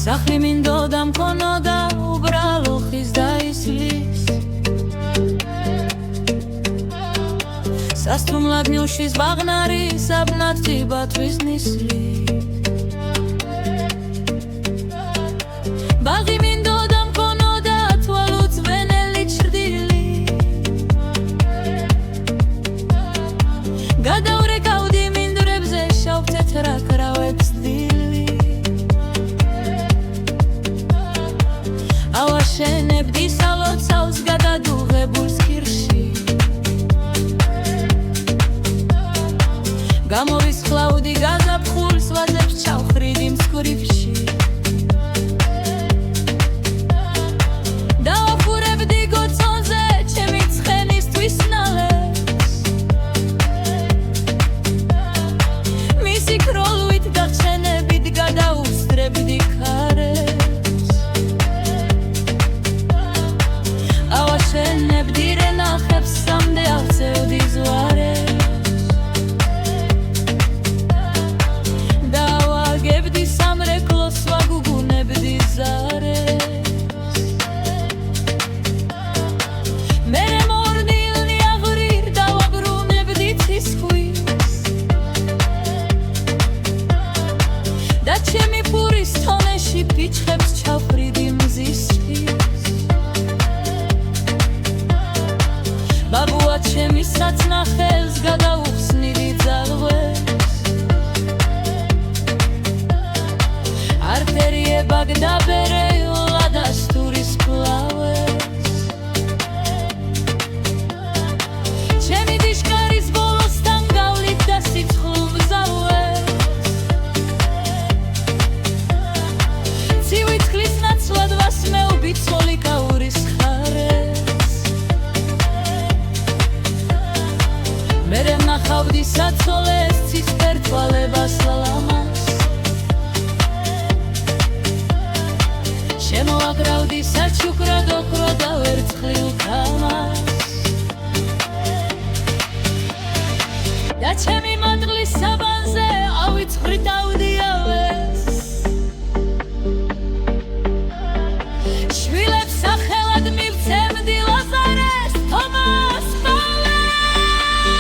სახლი მინდოდა მქონოდა უბრალო ხის და ისლის სასტუმრად ნიუშის ბაღნარი საბნად ჭიბათვის ნისლი ბაღი მინდოდა მქონოდა თვალუც ვენელი ჩრდილი გადავრეკავდი მინდვრებზე შავ თეთრ კრავებს დილი ავაშენებდი სალოცავს გადადუღებულ სქირში გამოვისხლავდი გაზაფხულს ვაზებს ჩავხრიდი მსხვრივში დავაფურებდი გოცონზე ჩემი ცხენისთვის ნალებს მისი ქროლვით გახსენებით გადაუსწრებდი ქარებს ავაშენებდი რენახებს სამდე ავწევდი ზვარებს დავაგებდი სამრეკლოს ვაგუგუნებდი ზარებს მერე მორნილნი აღრირ დავაბრუნებდი ცისხვის და ჩემი ფურის თონეში ფიჩხებს ჩავხრიდი მზისხის ბაბუა ჩემი საწნახელს გადაუხსნიდი ძაღლებს არტერიე ბაგდაბერე ლადასტურის ფლავებს ჩემი დიშკარის ბოლოსთან გავლით და სიცხლულ მგზავრებს ცივი წყლის ნაცვლად ვასმევდი ცოლი კაურის ხარებს მერე ნახავდი საცოლეს ცისფერ თვალებას ლამას შემოაგრავდი საჩუქრად ოქრო და ვერცხლილ ქამას და ჩემი მატყლის საბანზე ავიწყვრიტავდი ავეს შვილებს სახელად მივცემდი ლაზარეს თომას პავლეს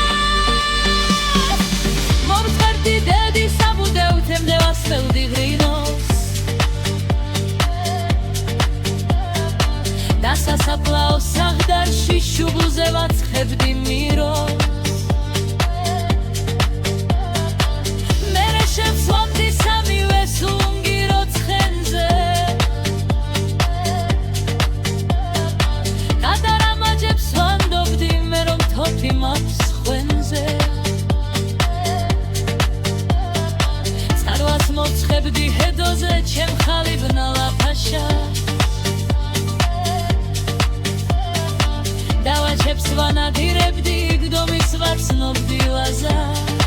მომწყერდი დედის საბუდევთემდე ვასწევდი ღრინოს და სასაფლაო საღდარში შუბლზე ვაცხებდი მიროს მერე შევსვამდი სამივე სუნგირო ცხენზე გადარამაჯებს ვანდობდი მე რომ თოფი მაქვს ხვენზე წყარვას მოცხებდი ჰედოზე ჩემ ხალიბნა ლაფაშას დავაჩებს ვანადირებდი გდომის ვაცნობდი ლაზას